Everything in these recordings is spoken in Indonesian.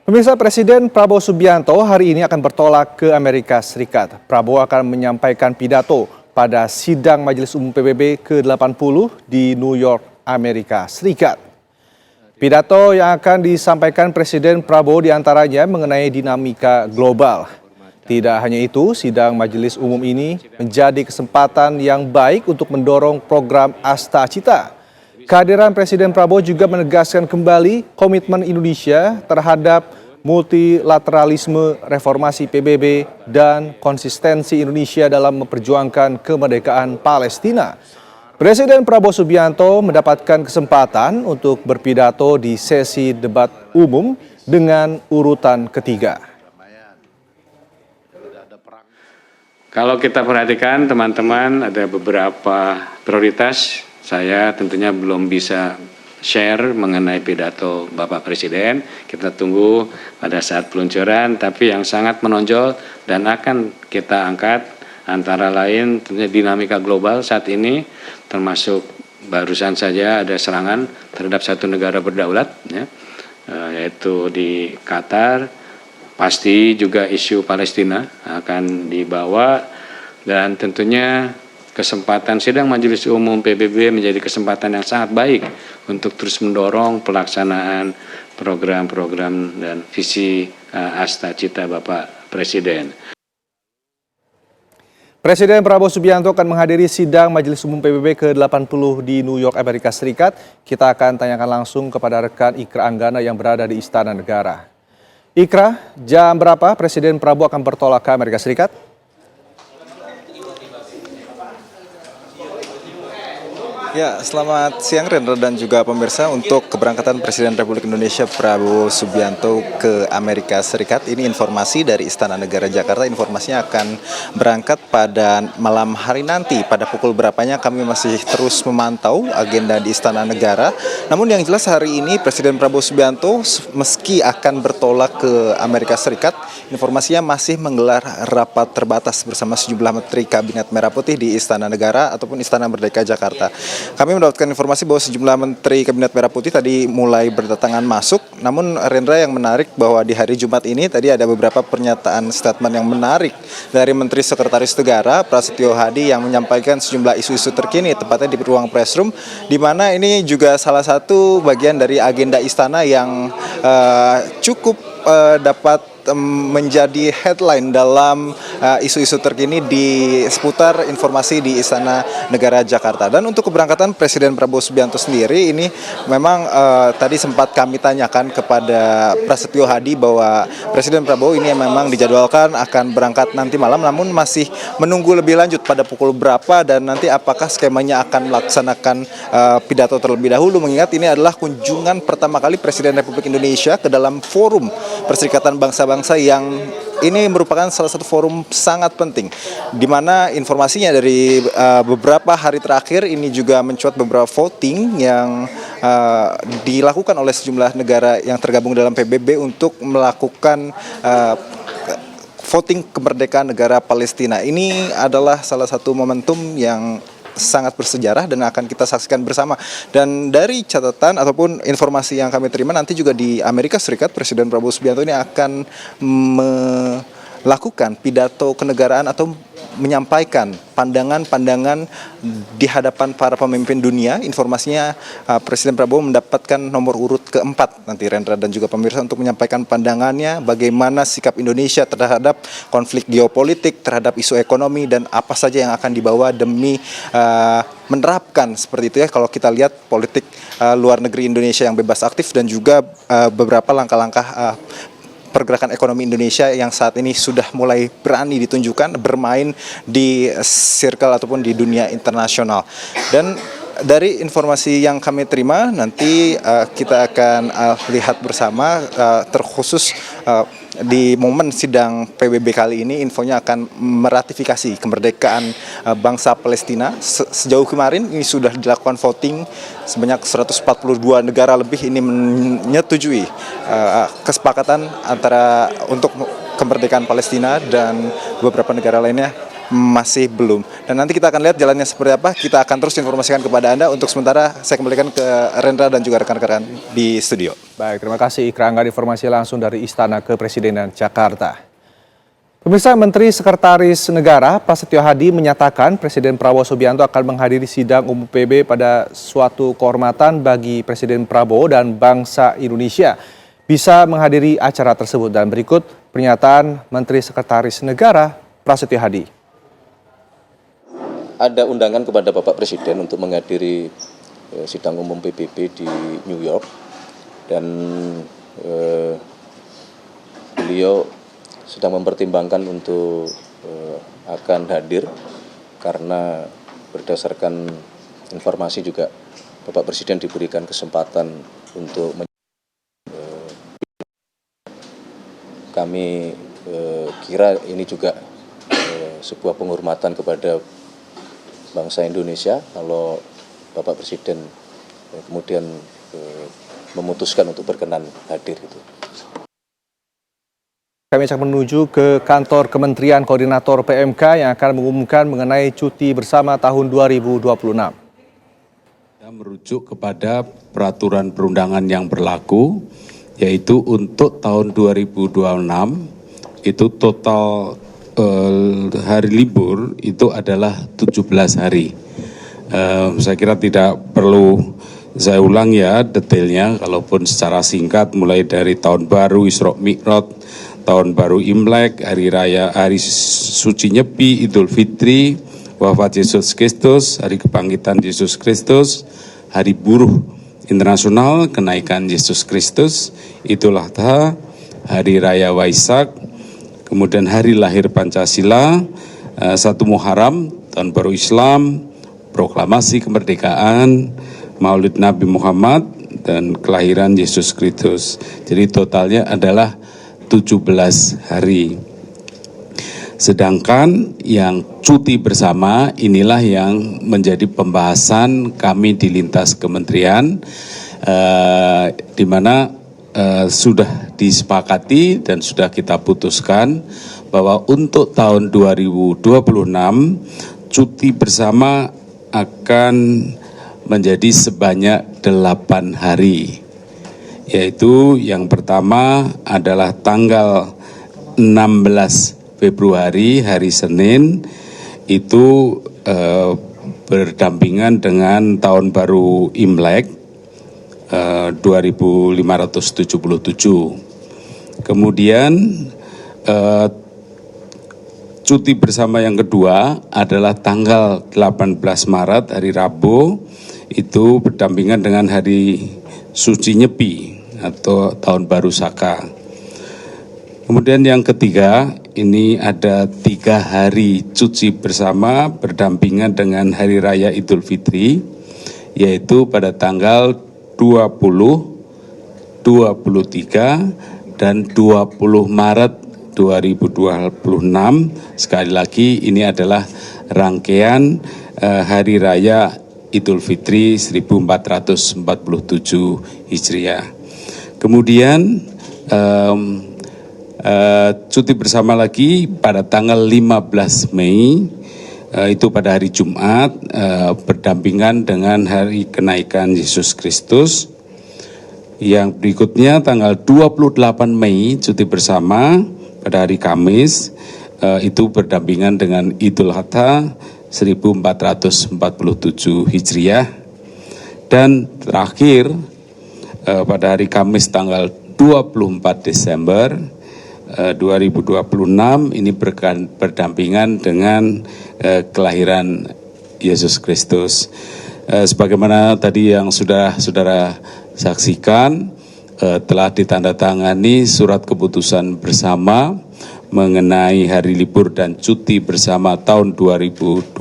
Pemirsa, Presiden Prabowo Subianto hari ini akan bertolak ke Amerika Serikat. Prabowo akan menyampaikan pidato pada sidang Majelis Umum PBB ke-80 di New York, Amerika Serikat. Pidato yang akan disampaikan Presiden Prabowo diantaranya mengenai dinamika global. Tidak hanya itu, sidang Majelis Umum ini menjadi kesempatan yang baik untuk mendorong program Asta Cita. Kehadiran Presiden Prabowo juga menegaskan kembali komitmen Indonesia terhadap multilateralisme, reformasi PBB, dan konsistensi Indonesia dalam memperjuangkan kemerdekaan Palestina. Presiden Prabowo Subianto mendapatkan kesempatan untuk berpidato di sesi debat umum dengan urutan ketiga. Kalau kita perhatikan teman-teman, ada beberapa prioritas. Saya tentunya belum bisa share mengenai pidato Bapak Presiden. Kita tunggu pada saat peluncuran, tapi yang sangat menonjol dan akan kita angkat antara lain tentunya dinamika global saat ini, termasuk barusan saja ada serangan terhadap satu negara berdaulat, ya, yaitu di Qatar. Pasti juga isu Palestina akan dibawa, dan tentunya kesempatan sidang Majelis Umum PBB menjadi kesempatan yang sangat baik untuk terus mendorong pelaksanaan program-program dan visi Asta Cita Bapak Presiden. Presiden Prabowo Subianto akan menghadiri sidang Majelis Umum PBB ke-80 di New York, Amerika Serikat. Kita akan tanyakan langsung kepada rekan Ikra Anggana yang berada di Istana Negara. Ikra, jam berapa Presiden Prabowo akan bertolak ke Amerika Serikat? Ya, selamat siang Rendra dan juga pemirsa. Untuk keberangkatan Presiden Republik Indonesia Prabowo Subianto ke Amerika Serikat, ini informasi dari Istana Negara Jakarta. Informasinya akan berangkat pada malam hari nanti. Pada pukul berapanya kami masih terus memantau agenda di Istana Negara. Namun yang jelas hari ini Presiden Prabowo Subianto meski akan bertolak ke Amerika Serikat, informasinya masih menggelar rapat terbatas bersama sejumlah Menteri Kabinet Merah Putih di Istana Negara ataupun Istana Merdeka Jakarta. Kami mendapatkan informasi bahwa sejumlah Menteri Kabinet Merah Putih tadi mulai berdatangan masuk. Namun Rendra, yang menarik bahwa di hari Jumat ini tadi ada beberapa pernyataan statement yang menarik dari Menteri Sekretaris Negara Prasetyo Hadi yang menyampaikan sejumlah isu-isu terkini, tepatnya di ruang press room, di mana ini juga salah satu bagian dari agenda istana yang cukup dapat menjadi headline dalam isu-isu terkini di seputar informasi di Istana Negara Jakarta. Dan untuk keberangkatan Presiden Prabowo Subianto sendiri ini memang tadi sempat kami tanyakan kepada Prasetyo Hadi bahwa Presiden Prabowo ini memang dijadwalkan akan berangkat nanti malam, namun masih menunggu lebih lanjut pada pukul berapa dan nanti apakah skemanya akan melaksanakan pidato terlebih dahulu, mengingat ini adalah kunjungan pertama kali Presiden Republik Indonesia ke dalam forum Perserikatan Bangsa-Bangsa yang ini merupakan salah satu forum sangat penting, di mana informasinya dari beberapa hari terakhir ini juga mencuat beberapa voting yang dilakukan oleh sejumlah negara yang tergabung dalam PBB untuk melakukan voting kemerdekaan negara Palestina. Ini adalah salah satu momentum yang sangat bersejarah dan akan kita saksikan bersama. Dan dari catatan ataupun informasi yang kami terima, nanti juga di Amerika Serikat Presiden Prabowo Subianto ini akan melakukan pidato kenegaraan atau menyampaikan pandangan-pandangan di hadapan para pemimpin dunia. Informasinya Presiden Prabowo mendapatkan nomor urut keempat nanti Rendra dan juga pemirsa untuk menyampaikan pandangannya bagaimana sikap Indonesia terhadap konflik geopolitik, terhadap isu ekonomi, dan apa saja yang akan dibawa demi menerapkan seperti itu ya, kalau kita lihat politik luar negeri Indonesia yang bebas aktif dan juga beberapa langkah-langkah pergerakan ekonomi Indonesia yang saat ini sudah mulai berani ditunjukkan bermain di circle ataupun di dunia internasional. Dan dari informasi yang kami terima nanti kita akan lihat bersama, terkhusus di momen sidang PBB kali ini infonya akan meratifikasi kemerdekaan bangsa Palestina. Sejauh kemarin ini sudah dilakukan voting sebanyak 142 negara lebih ini menyetujui kesepakatan antara untuk kemerdekaan Palestina, dan beberapa negara lainnya masih belum. Dan nanti kita akan lihat jalannya seperti apa. Kita akan terus informasikan kepada Anda. Untuk sementara saya kembalikan ke Rendra dan juga rekan-rekan di studio. Baik, terima kasih Ikra Angga, informasi langsung dari Istana Kepresidenan Jakarta. Pemirsa, Menteri Sekretaris Negara Prasetyo Hadi menyatakan Presiden Prabowo Subianto akan menghadiri sidang umum PBB pada suatu kehormatan bagi Presiden Prabowo dan bangsa Indonesia bisa menghadiri acara tersebut. Dan berikut pernyataan Menteri Sekretaris Negara Prasetyo Hadi. Ada undangan kepada Bapak Presiden untuk menghadiri sidang umum PBB di New York, dan beliau sedang mempertimbangkan untuk akan hadir karena berdasarkan informasi juga Bapak Presiden diberikan kesempatan untuk kami kira ini juga sebuah penghormatan kepada bangsa Indonesia kalau Bapak Presiden kemudian memutuskan untuk berkenan hadir itu. Kami akan menuju ke kantor Kementerian Koordinator PMK yang akan mengumumkan mengenai cuti bersama tahun 2026. Kita merujuk kepada peraturan perundangan yang berlaku, yaitu untuk tahun 2026 itu total hari libur itu adalah 17 hari. Saya kira tidak perlu saya ulang ya detailnya, kalaupun secara singkat mulai dari tahun baru Isra Mi'raj, tahun baru Imlek, hari raya, hari suci Nyepi, Idul Fitri, wafat Yesus Kristus, hari kebangkitan Yesus Kristus, hari buruh internasional, kenaikan Yesus Kristus, Idul Adha, hari raya Waisak, kemudian hari lahir Pancasila, 1 Muharram, tahun baru Islam, proklamasi kemerdekaan, Maulid Nabi Muhammad, dan kelahiran Yesus Kristus. Jadi totalnya adalah 17 hari. Sedangkan yang cuti bersama inilah yang menjadi pembahasan kami di lintas kementerian, di mana sudah disepakati dan sudah kita putuskan bahwa untuk tahun 2026 cuti bersama akan menjadi sebanyak 8 hari. Yaitu yang pertama adalah tanggal 16 Februari hari Senin itu berdampingan dengan tahun baru Imlek 2577. Kemudian cuti bersama yang kedua adalah tanggal 18 Maret hari Rabu, itu berdampingan dengan hari suci Nyepi atau tahun baru Saka. Kemudian yang ketiga, ini ada 3 hari cuti bersama berdampingan dengan hari raya Idul Fitri, yaitu pada tanggal 20, 23, dan 20 Maret 2026. Sekali lagi ini adalah rangkaian hari raya Idul Fitri 1447 Hijriah. Kemudian cuti bersama lagi pada tanggal 15 Mei, itu pada hari Jumat, berdampingan dengan hari kenaikan Yesus Kristus. Yang berikutnya tanggal 28 Mei cuti bersama pada hari Kamis, itu berdampingan dengan Idul Adha 1447 Hijriah. Dan terakhir pada hari Kamis tanggal 24 Desember 2026 ini berdampingan dengan kelahiran Yesus Kristus. Sebagaimana tadi yang sudah saudara saksikan, telah ditandatangani surat keputusan bersama mengenai hari libur dan cuti bersama tahun 2026,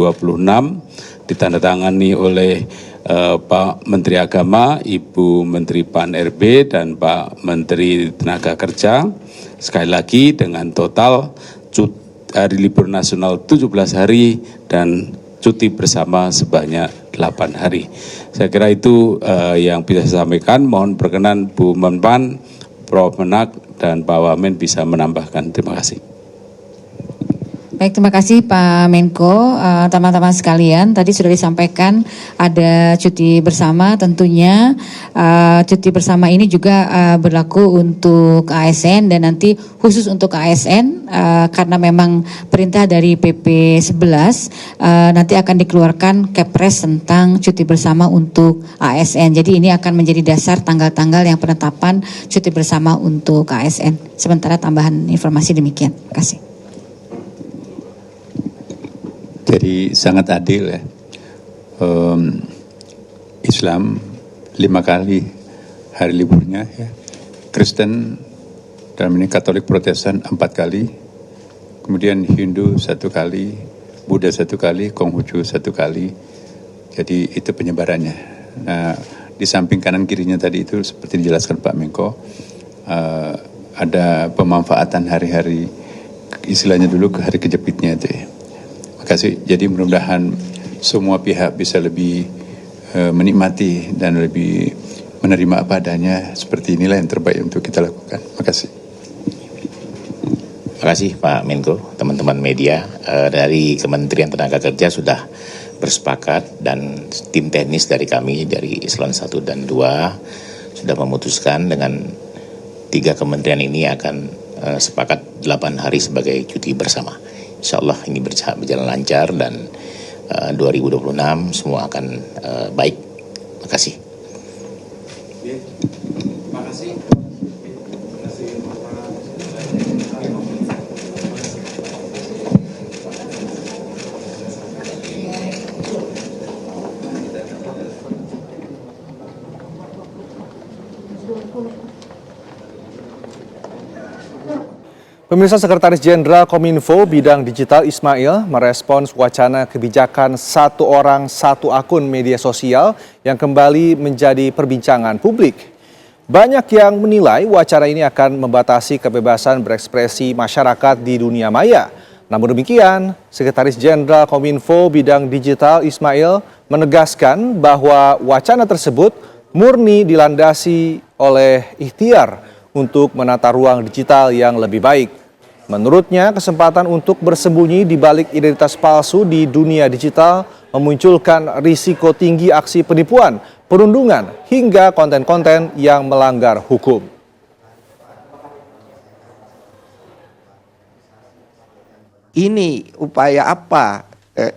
ditandatangani oleh Pak Menteri Agama, Ibu Menteri Pan-RB, dan Pak Menteri Tenaga Kerja. Sekali lagi dengan total hari libur nasional 17 hari dan cuti bersama sebanyak 8 hari. Saya kira itu yang bisa saya sampaikan. Mohon berkenan Bu Menpan, Prof. Menak, dan Pak Wamen bisa menambahkan. Terima kasih. Baik, terima kasih Pak Menko. Teman-teman sekalian, tadi sudah disampaikan ada cuti bersama tentunya. Cuti bersama ini juga berlaku untuk ASN dan nanti khusus untuk ASN karena memang perintah dari PP 11 nanti akan dikeluarkan Kepres tentang cuti bersama untuk ASN. Jadi ini akan menjadi dasar tanggal-tanggal yang penetapan cuti bersama untuk ASN. Sementara tambahan informasi demikian. Terima kasih. Jadi sangat adil ya. Islam 5 kali hari liburnya ya. Kristen dalam ini Katolik Protestan 4 kali. Kemudian Hindu 1 kali, Buddha 1 kali, Konghucu 1 kali. Jadi itu penyebarannya. Nah, di samping kanan kirinya tadi itu seperti dijelaskan Pak Menko, ada pemanfaatan hari-hari, istilahnya dulu ke hari kejepitnya itu ya. Terima kasih. Jadi mudah-mudahan semua pihak bisa lebih menikmati dan lebih menerima apa adanya. Seperti inilah yang terbaik untuk kita lakukan. Terima kasih. Terima kasih Pak Menko. Teman-teman media dari Kementerian Tenaga Kerja sudah bersepakat dan tim teknis dari kami dari Eselon 1 dan 2 sudah memutuskan dengan 3 kementerian ini akan sepakat 8 hari sebagai cuti bersama. Insya Allah ini berjalan lancar dan 2026 semua akan baik. Terima kasih. Terima kasih. Pemirsa, Sekretaris Jenderal Kominfo bidang digital Ismail merespons wacana kebijakan 1 orang 1 akun media sosial yang kembali menjadi perbincangan publik. Banyak yang menilai wacana ini akan membatasi kebebasan berekspresi masyarakat di dunia maya. Namun demikian, Sekretaris Jenderal Kominfo bidang digital Ismail menegaskan bahwa wacana tersebut murni dilandasi oleh ikhtiar untuk menata ruang digital yang lebih baik. Menurutnya, kesempatan untuk bersembunyi di balik identitas palsu di dunia digital memunculkan risiko tinggi aksi penipuan, perundungan, hingga konten-konten yang melanggar hukum. Ini upaya apa,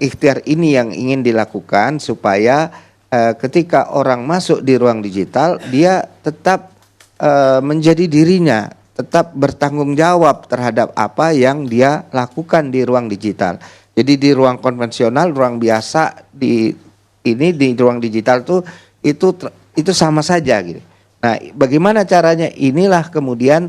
ikhtiar ini yang ingin dilakukan supaya ketika orang masuk di ruang digital, dia tetap menjadi dirinya, tetap bertanggung jawab terhadap apa yang dia lakukan di ruang digital. Jadi di ruang konvensional, ruang biasa, di ruang digital tuh itu sama saja gitu. Nah, bagaimana caranya? Inilah kemudian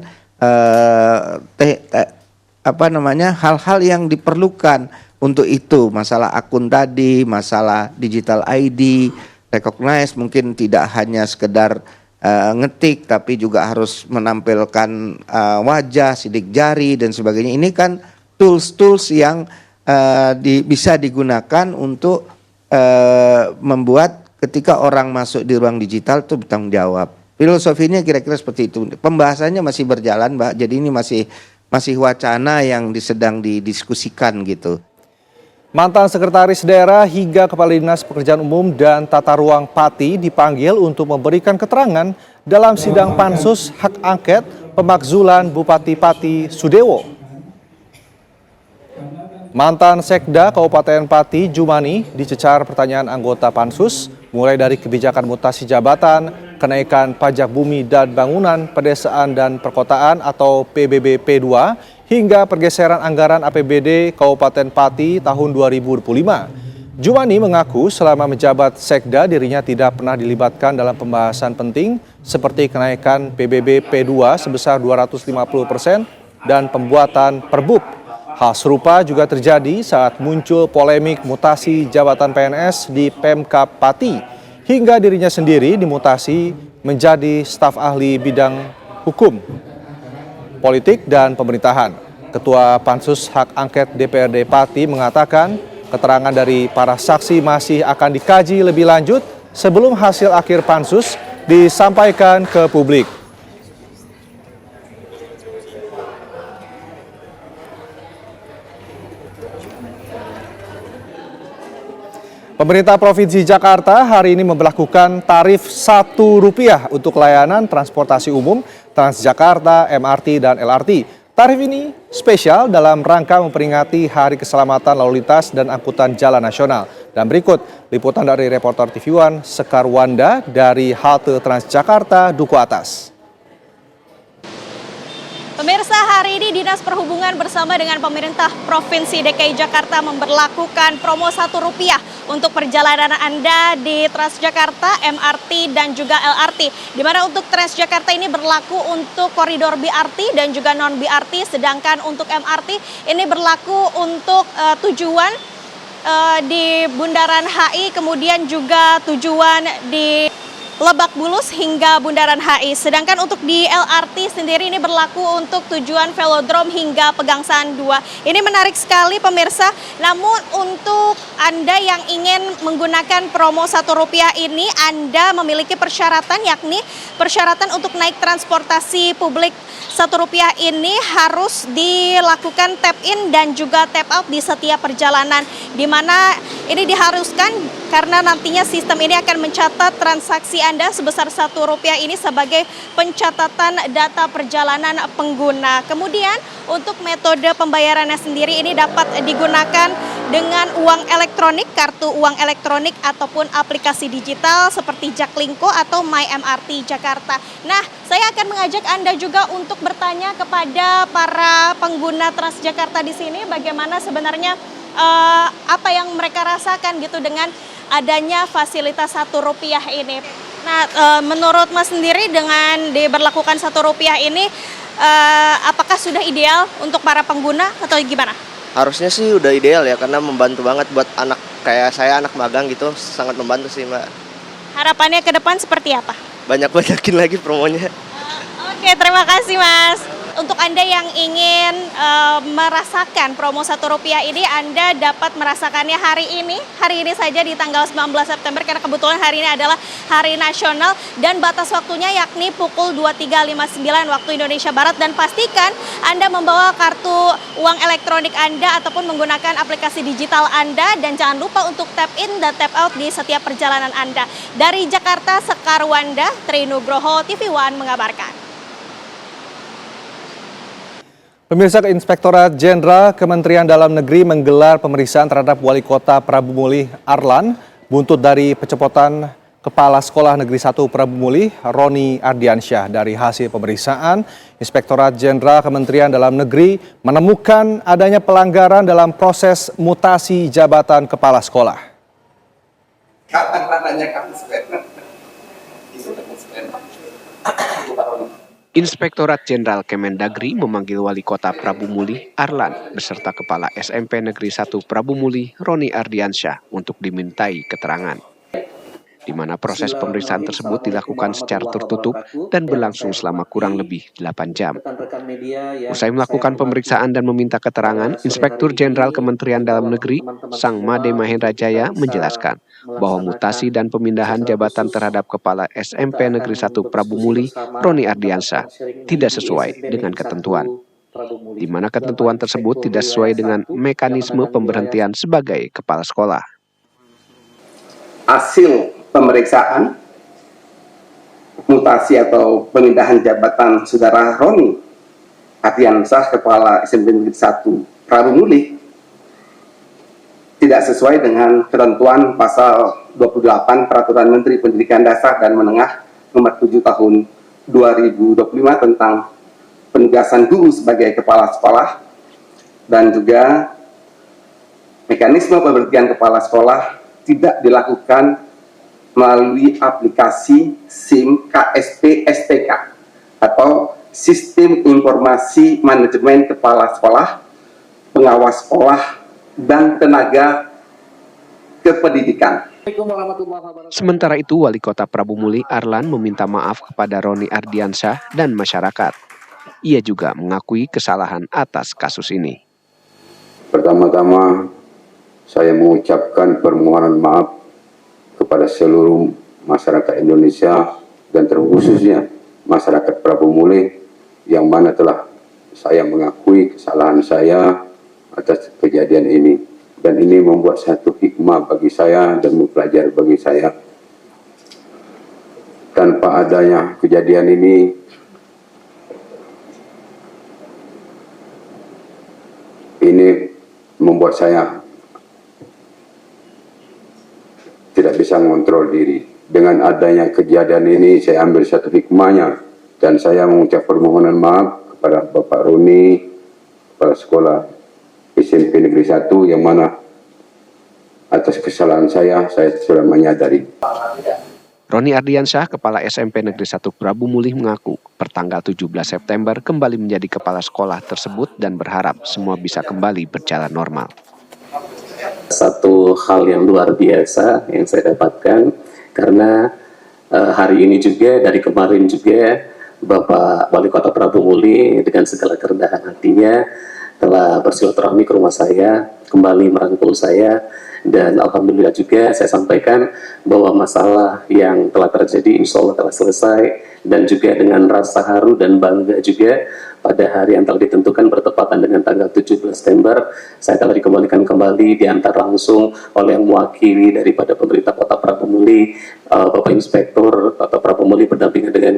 hal-hal yang diperlukan untuk itu. Masalah akun tadi, masalah digital ID, recognize, mungkin tidak hanya sekedar ngetik tapi juga harus menampilkan wajah, sidik jari dan sebagainya. Ini kan tools-tools yang bisa digunakan untuk membuat ketika orang masuk di ruang digital itu bertanggung jawab. Filosofinya kira-kira seperti itu. Pembahasannya masih berjalan, Mbak. Jadi ini masih wacana yang sedang didiskusikan gitu. Mantan Sekretaris Daerah hingga Kepala Dinas Pekerjaan Umum dan Tata Ruang Pati dipanggil untuk memberikan keterangan dalam sidang pansus hak angket pemakzulan Bupati Pati Sudewo. Mantan Sekda Kabupaten Pati Jumani dicecar pertanyaan anggota pansus mulai dari kebijakan mutasi jabatan, kenaikan pajak bumi dan bangunan, pedesaan dan perkotaan atau PBB P2 hingga pergeseran anggaran APBD Kabupaten Pati tahun 2025. Jumani mengaku selama menjabat Sekda dirinya tidak pernah dilibatkan dalam pembahasan penting seperti kenaikan PBB P2 sebesar 250% dan pembuatan Perbub. Hal serupa juga terjadi saat muncul polemik mutasi jabatan PNS di Pemkab Pati hingga dirinya sendiri dimutasi menjadi staf ahli bidang hukum, politik dan pemerintahan. Ketua Pansus Hak Angket DPRD Pati mengatakan keterangan dari para saksi masih akan dikaji lebih lanjut sebelum hasil akhir pansus disampaikan ke publik. Pemerintah Provinsi Jakarta hari ini memberlakukan tarif Rp1 untuk layanan transportasi umum Transjakarta, MRT, dan LRT. Tarif ini spesial dalam rangka memperingati Hari Keselamatan Lalu Lintas dan Angkutan Jalan Nasional. Dan berikut liputan dari reporter TV One Sekar Wanda dari halte Transjakarta Duku Atas. Pemirsa, hari ini Dinas Perhubungan bersama dengan pemerintah Provinsi DKI Jakarta memberlakukan promo Rp1 untuk perjalanan Anda di Transjakarta, MRT, dan juga LRT. Di mana untuk Transjakarta ini berlaku untuk koridor BRT dan juga non-BRT, sedangkan untuk MRT ini berlaku untuk tujuan di Bundaran HI, kemudian juga tujuan di Lebak Bulus hingga Bundaran HI. Sedangkan untuk di LRT sendiri ini berlaku untuk tujuan Velodrome hingga Pegangsaan 2. Ini menarik sekali pemirsa. Namun untuk Anda yang ingin menggunakan promo Rp1 ini, Anda memiliki persyaratan, yakni persyaratan untuk naik transportasi publik Rp1 ini harus dilakukan tap in dan juga tap out di setiap perjalanan. Di mana ini diharuskan karena nantinya sistem ini akan mencatat transaksi Anda sebesar Rp1 ini sebagai pencatatan data perjalanan pengguna. Kemudian untuk metode pembayarannya sendiri ini dapat digunakan dengan uang elektronik, kartu uang elektronik ataupun aplikasi digital seperti Jaklingko atau My MRT Jakarta. Nah, saya akan mengajak Anda juga untuk bertanya kepada para pengguna Transjakarta di sini bagaimana sebenarnya apa yang mereka rasakan gitu dengan adanya fasilitas Rp1 ini. Nah, menurut Mas sendiri dengan diberlakukan Rp1 ini, apakah sudah ideal untuk para pengguna atau gimana? Harusnya sih udah ideal ya, karena membantu banget buat anak kayak saya, anak magang gitu, sangat membantu sih Mbak. Harapannya ke depan seperti apa? Banyak-banyakin lagi promonya. Oke, terima kasih Mas. Untuk Anda yang ingin merasakan promo Rp1 ini, Anda dapat merasakannya hari ini saja di tanggal 19 September karena kebetulan hari ini adalah hari nasional dan batas waktunya yakni pukul 23.59 waktu Indonesia Barat, dan pastikan Anda membawa kartu uang elektronik Anda ataupun menggunakan aplikasi digital Anda, dan jangan lupa untuk tap in dan tap out di setiap perjalanan Anda. Dari Jakarta, Sekar Wanda, Tri Nugroho, TV One mengabarkan. Pemirsa, Inspektorat Jenderal Kementerian Dalam Negeri menggelar pemeriksaan terhadap Wali Kota Prabu Muli Arlan buntut dari pencopotan Kepala Sekolah Negeri 1 Prabu Muli Roni Ardiansyah. Dari hasil pemeriksaan, Inspektorat Jenderal Kementerian Dalam Negeri menemukan adanya pelanggaran dalam proses mutasi jabatan Kepala Sekolah. Inspektorat Jenderal Kemendagri memanggil Wali Kota Prabu Muli Arlan beserta Kepala SMP Negeri 1 Prabu Muli Roni Ardiansyah untuk dimintai keterangan. Di mana proses pemeriksaan tersebut dilakukan secara tertutup dan berlangsung selama kurang lebih 8 jam. Usai melakukan pemeriksaan dan meminta keterangan, Inspektur Jenderal Kementerian Dalam Negeri Sang Made Mahendra Jaya menjelaskan bahwa mutasi dan pemindahan jabatan terhadap Kepala SMP Negeri 1 Prabu Muli Roni Ardiansyah tidak sesuai dengan ketentuan, di mana ketentuan tersebut tidak sesuai dengan mekanisme pemberhentian sebagai kepala sekolah. Hasil pemeriksaan mutasi atau pemindahan jabatan Saudara Roni Ardiansyah Kepala SMP Negeri 1 Prabu Muli tidak sesuai dengan ketentuan pasal 28 Peraturan Menteri Pendidikan Dasar dan Menengah nomor 7 tahun 2025 tentang penugasan guru sebagai kepala sekolah, dan juga mekanisme pemberhentian kepala sekolah tidak dilakukan melalui aplikasi SIM KSP STK atau Sistem Informasi Manajemen Kepala Sekolah, Pengawas Sekolah, dan Tenaga Kependidikan. Sementara itu, Wali Kota Prabu Muli Arlan meminta maaf kepada Roni Ardiansyah dan masyarakat. Ia juga mengakui kesalahan atas kasus ini. Pertama-tama, saya mengucapkan permohonan maaf kepada seluruh masyarakat Indonesia dan terkhususnya masyarakat Prabu Muli, yang mana telah saya mengakui kesalahan saya atas kejadian ini. Dan ini membuat satu hikmah bagi saya dan mempelajari bagi saya. Tanpa adanya kejadian ini membuat saya tidak bisa mengontrol diri. Dengan adanya kejadian ini saya ambil satu hikmahnya dan saya mengucap permohonan maaf kepada Bapak Roni, kepala sekolah SMP Negeri 1 yang mana atas kesalahan saya sudah menyadari. Roni Ardiansyah, Kepala SMP Negeri 1 Prabu Mulih mengaku pertanggal 17 September kembali menjadi kepala sekolah tersebut dan berharap semua bisa kembali berjalan normal. Satu hal yang luar biasa yang saya dapatkan karena hari ini juga dari kemarin juga Bapak Wali Kota Prabu Mulih dengan segala kerendahan hatinya telah bersilaturahmi ke rumah saya, kembali merangkul saya, dan alhamdulillah juga saya sampaikan bahwa masalah yang telah terjadi insya Allah telah selesai, dan juga dengan rasa haru dan bangga juga pada hari yang telah ditentukan bertepatan dengan tanggal 17 September saya telah dikembalikan kembali diantar langsung oleh yang mewakili daripada pemerintah Kota Prabu Mulih, Bapak Inspektur Kota Prabu Mulih berdampingan dengan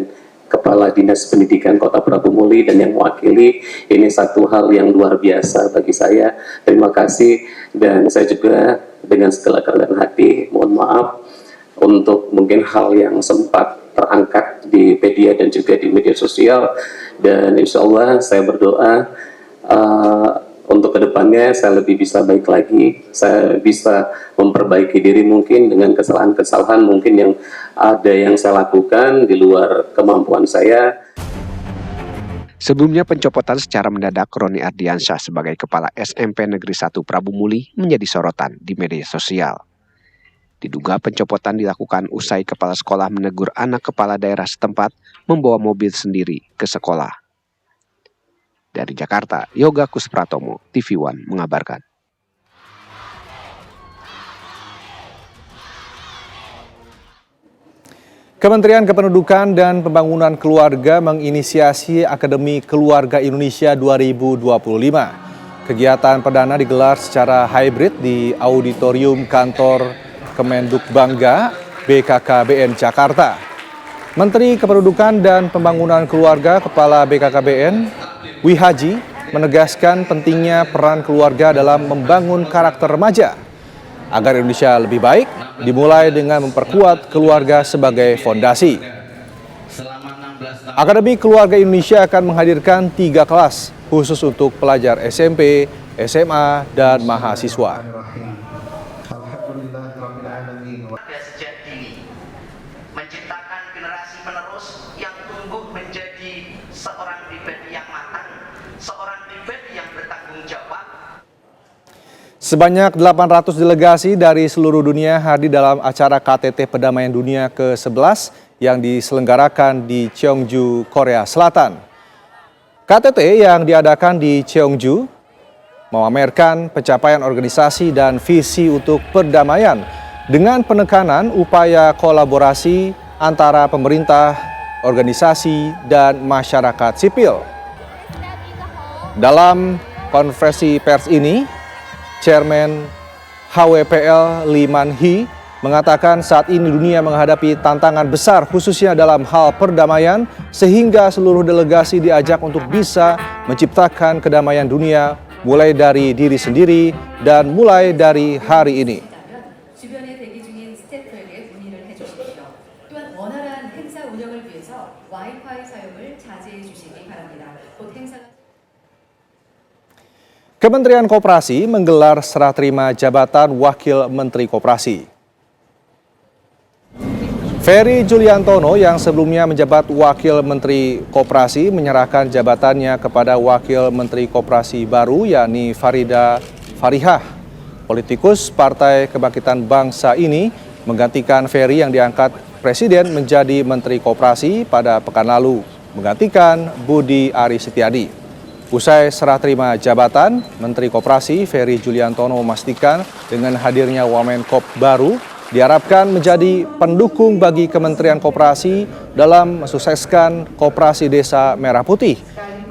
Kepala Dinas Pendidikan Kota Prabu Mulih dan yang mewakili. Ini satu hal yang luar biasa bagi saya. Terima kasih, dan saya juga dengan segala kerendahan hati mohon maaf untuk mungkin hal yang sempat terangkat di media dan juga di media sosial, dan insya Allah saya berdoa untuk kedepannya saya lebih bisa baik lagi, saya bisa memperbaiki diri mungkin dengan kesalahan-kesalahan mungkin yang ada yang saya lakukan di luar kemampuan saya. Sebelumnya pencopotan secara mendadak Roni Ardiansyah sebagai Kepala SMP Negeri 1 Prabu Mulih menjadi sorotan di media sosial. Diduga pencopotan dilakukan usai kepala sekolah menegur anak kepala daerah setempat membawa mobil sendiri ke sekolah. Dari Jakarta, Yoga Kuspratomo, TV One mengabarkan. Kementerian Kependudukan dan Pembangunan Keluarga menginisiasi Akademi Keluarga Indonesia 2025. Kegiatan perdana digelar secara hybrid di Auditorium Kantor Kemendukbangga BKKBN Jakarta. Menteri Kependudukan dan Pembangunan Keluarga Kepala BKKBN Wihaji menegaskan pentingnya peran keluarga dalam membangun karakter remaja agar Indonesia lebih baik, dimulai dengan memperkuat keluarga sebagai fondasi. Akademi Keluarga Indonesia akan menghadirkan 3 kelas khusus untuk pelajar SMP, SMA, dan mahasiswa. Sejak dini menciptakan generasi penerus yang tumbuh menjadi seorang pribadi yang matang, seorang pribadi yang bertanggung jawab. Sebanyak 800 delegasi dari seluruh dunia hadir dalam acara KTT Perdamaian Dunia ke-11 yang diselenggarakan di Cheongju, Korea Selatan. KTT yang diadakan di Cheongju memamerkan pencapaian organisasi dan visi untuk perdamaian dengan penekanan upaya kolaborasi antara pemerintah, organisasi, dan masyarakat sipil. Dalam konferensi pers ini, Chairman HWPL Lee Man-hee mengatakan saat ini dunia menghadapi tantangan besar khususnya dalam hal perdamaian, sehingga seluruh delegasi diajak untuk bisa menciptakan kedamaian dunia mulai dari diri sendiri dan mulai dari hari ini. 주변에 대기 중인 스태프에게 문의를 해주십시오. 또한 원활한 행사 운영을 위해서 와이파이 사용을 자제해 주시기 바랍니다. 곧 행사가 Kementerian Koperasi menggelar serah terima jabatan Wakil Menteri Koperasi. Ferry Juliantono yang sebelumnya menjabat Wakil Menteri Koperasi menyerahkan jabatannya kepada Wakil Menteri Koperasi baru yakni Farida Farihah. Politikus Partai Kebangkitan Bangsa ini menggantikan Ferry yang diangkat Presiden menjadi Menteri Koperasi pada pekan lalu, menggantikan Budi Ari Setiadi. Usai serah terima jabatan, Menteri Koperasi Ferry Juliantono memastikan dengan hadirnya Wamenkop baru diharapkan menjadi pendukung bagi Kementerian Koperasi dalam mensukseskan Koperasi Desa Merah Putih.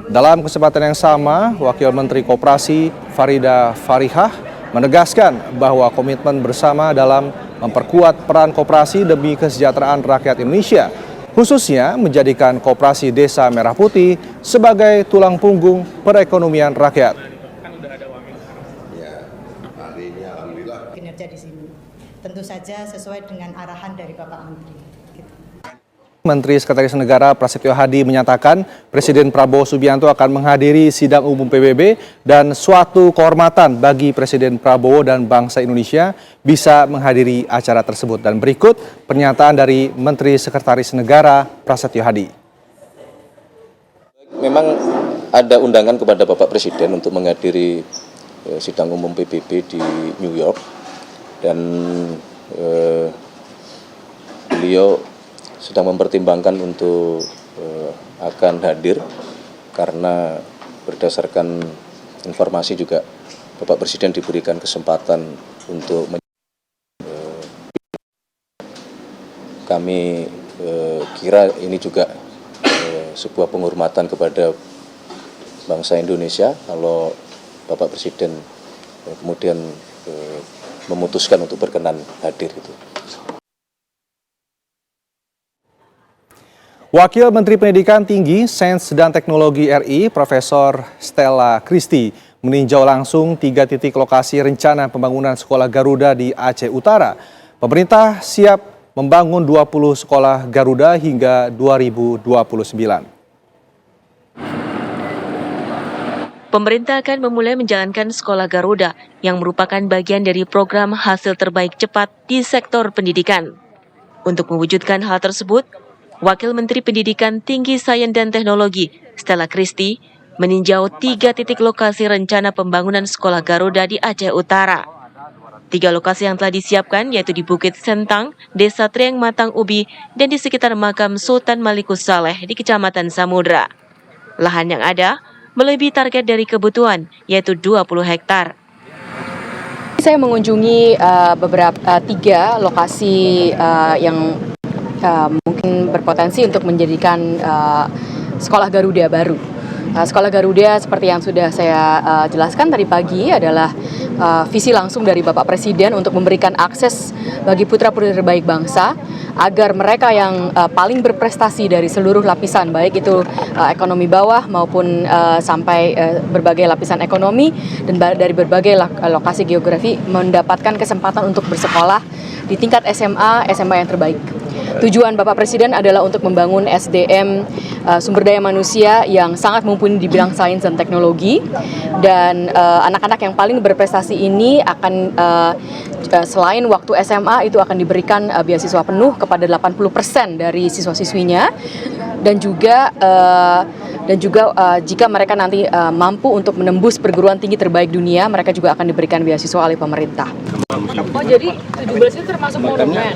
Dalam kesempatan yang sama, Wakil Menteri Koperasi Farida Farihah menegaskan bahwa komitmen bersama dalam memperkuat peran koperasi demi kesejahteraan rakyat Indonesia, khususnya menjadikan Koperasi Desa Merah Putih sebagai tulang punggung perekonomian rakyat. Kinerja di sini tentu saja sesuai dengan arahan dari Bapak Menteri. Menteri Sekretaris Negara Prasetyo Hadi menyatakan Presiden Prabowo Subianto akan menghadiri sidang umum PBB dan suatu kehormatan bagi Presiden Prabowo dan bangsa Indonesia bisa menghadiri acara tersebut. Dan berikut pernyataan dari Menteri Sekretaris Negara Prasetyo Hadi. Memang ada undangan kepada Bapak Presiden untuk menghadiri sidang umum PBB di New York dan beliau sedang mempertimbangkan untuk akan hadir karena berdasarkan informasi juga Bapak Presiden diberikan kesempatan untuk kami kira ini juga sebuah penghormatan kepada bangsa Indonesia kalau Bapak Presiden kemudian memutuskan untuk berkenan hadir itu. Wakil Menteri Pendidikan Tinggi, Sains dan Teknologi RI, Profesor Stella Christy, meninjau langsung 3 titik lokasi rencana pembangunan sekolah Garuda di Aceh Utara. Pemerintah siap membangun 20 sekolah Garuda hingga 2029. Pemerintah akan memulai menjalankan sekolah Garuda yang merupakan bagian dari program hasil terbaik cepat di sektor pendidikan. Untuk mewujudkan hal tersebut, Wakil Menteri Pendidikan Tinggi, Sains dan Teknologi, Stella Christy, meninjau 3 titik lokasi rencana pembangunan sekolah Garuda di Aceh Utara. 3 lokasi yang telah disiapkan yaitu di Bukit Sentang, Desa Trieng Matang Ubi, dan di sekitar makam Sultan Malikus Saleh di Kecamatan Samudra. Lahan yang ada melebihi target dari kebutuhan, yaitu 20 hektar. Saya mengunjungi 3 lokasi yang mungkin berpotensi untuk menjadikan sekolah Garuda baru. Sekolah Garuda seperti yang sudah saya jelaskan tadi pagi adalah visi langsung dari Bapak Presiden untuk memberikan akses bagi putra-putri terbaik bangsa agar mereka yang paling berprestasi dari seluruh lapisan, baik itu ekonomi bawah maupun sampai berbagai lapisan ekonomi dan dari berbagai lokasi geografi mendapatkan kesempatan untuk bersekolah di tingkat SMA yang terbaik. Tujuan Bapak Presiden adalah untuk membangun SDM sumber daya manusia yang sangat mumpuni di bidang sains dan teknologi, dan anak-anak yang paling berprestasi ini akan selain waktu SMA itu akan diberikan beasiswa penuh kepada 80% dari siswa-siswinya, dan juga jika mereka nanti mampu untuk menembus perguruan tinggi terbaik dunia, mereka juga akan diberikan beasiswa oleh pemerintah. Oh, jadi 17 itu termasuk monumen?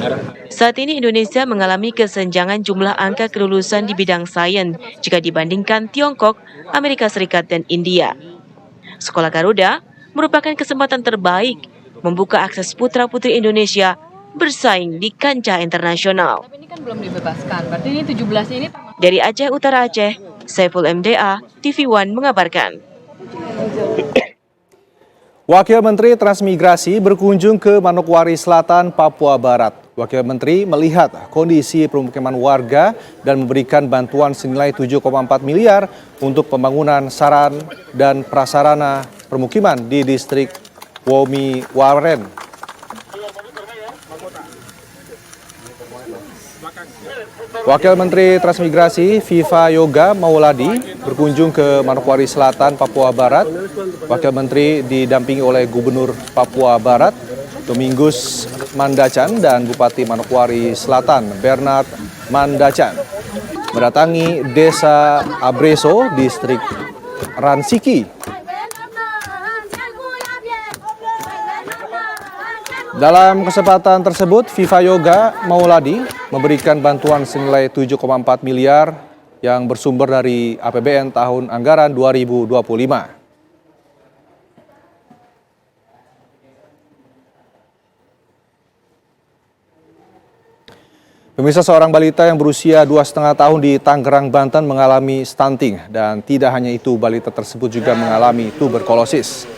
Saat ini Indonesia mengalami kesenjangan jumlah angka kelulusan di bidang sains jika dibandingkan Tiongkok, Amerika Serikat, dan India. Sekolah Garuda merupakan kesempatan terbaik membuka akses putra-putri Indonesia bersaing di kancah internasional. Tapi ini kan belum dibebaskan, berarti ini 17 ini Dari Aceh Utara Aceh, Saiful MDA, TV One mengabarkan. Wakil Menteri Transmigrasi berkunjung ke Manokwari Selatan, Papua Barat. Wakil Menteri melihat kondisi permukiman warga dan memberikan bantuan senilai 7,4 miliar untuk pembangunan sarana dan prasarana permukiman di distrik Womi Waren. Wakil Menteri Transmigrasi Viva Yoga Mauladi berkunjung ke Manokwari Selatan, Papua Barat. Wakil Menteri didampingi oleh Gubernur Papua Barat, Domingus Mandacan, dan Bupati Manokwari Selatan, Bernard Mandacan, mendatangi Desa Abreso, Distrik Ransiki. Dalam kesempatan tersebut, Viva Yoga Mauladi memberikan bantuan senilai 7,4 miliar yang bersumber dari APBN tahun anggaran 2025. Pemirsa, seorang balita yang berusia 2,5 tahun di Tangerang, Banten mengalami stunting, dan tidak hanya itu, balita tersebut juga mengalami tuberkulosis.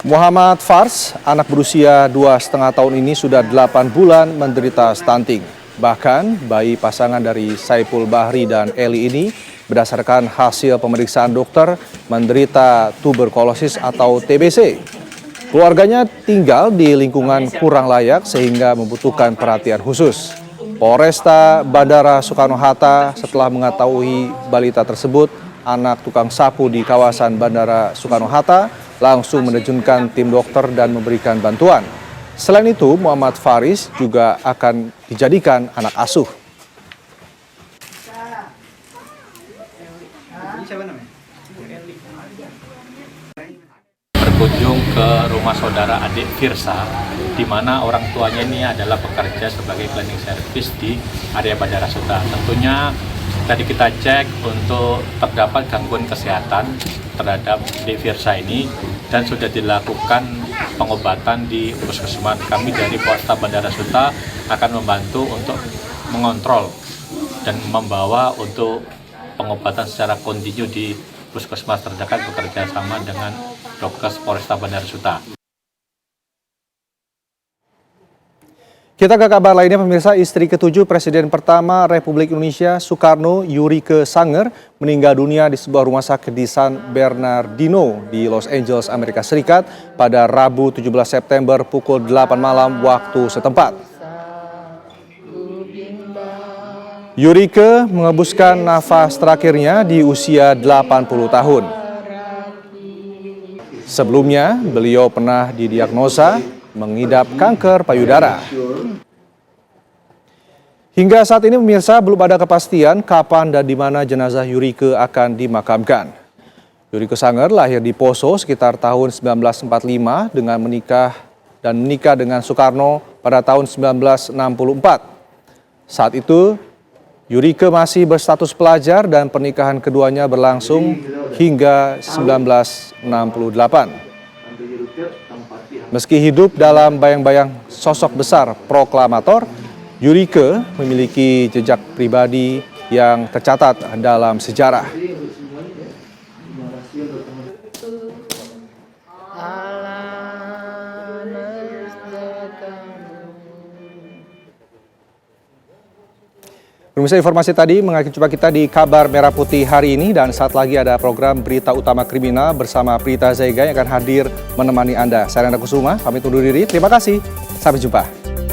Muhammad Fars, anak berusia 2,5 tahun ini sudah 8 bulan menderita stunting. Bahkan bayi pasangan dari Saipul Bahri dan Eli ini berdasarkan hasil pemeriksaan dokter menderita tuberkulosis atau TBC. Keluarganya tinggal di lingkungan kurang layak sehingga membutuhkan perhatian khusus. Polresta Bandara Soekarno-Hatta setelah mengetahui balita tersebut anak tukang sapu di kawasan Bandara Soekarno-Hatta langsung menerjunkan tim dokter dan memberikan bantuan. Selain itu, Muhammad Faris juga akan dijadikan anak asuh. Berkunjung ke rumah saudara adik Firsa, di mana orang tuanya ini adalah bekerja sebagai cleaning service di area Bandara Suta. Tentunya tadi kita cek untuk terdapat gangguan kesehatan terhadap adik Firsa ini dan sudah dilakukan pengobatan di puskesmas. Kami dari Polresta Bandara Suta akan membantu untuk mengontrol dan membawa untuk pengobatan secara kontinu di puskesmas terdekat bekerja sama dengan Dokes Polresta Bandara Suta. Kita ke kabar lainnya, pemirsa. Istri ke-7 Presiden pertama Republik Indonesia, Soekarno, Yurike Sanger, meninggal dunia di sebuah rumah sakit di San Bernardino di Los Angeles, Amerika Serikat pada Rabu 17 September pukul 8 malam waktu setempat. Yurike mengembuskan nafas terakhirnya di usia 80 tahun. Sebelumnya, beliau pernah didiagnosa mengidap kanker payudara. Hingga saat ini pemirsa belum ada kepastian kapan dan di mana jenazah Yurike akan dimakamkan. Yurike Sanger lahir di Poso sekitar tahun 1945 dengan menikah dengan Soekarno pada tahun 1964. Saat itu Yurike masih berstatus pelajar dan pernikahan keduanya berlangsung hingga 1968. Meski hidup dalam bayang-bayang sosok besar proklamator, Yurike memiliki jejak pribadi yang tercatat dalam sejarah. Pemirsa, informasi tadi mengakhiri jumpa kita di Kabar Merah Putih hari ini, dan saat lagi ada program Berita Utama Kriminal bersama Prita Zaiga yang akan hadir menemani Anda. Saya Nanda Kusuma, pamit undur diri. Terima kasih. Sampai jumpa.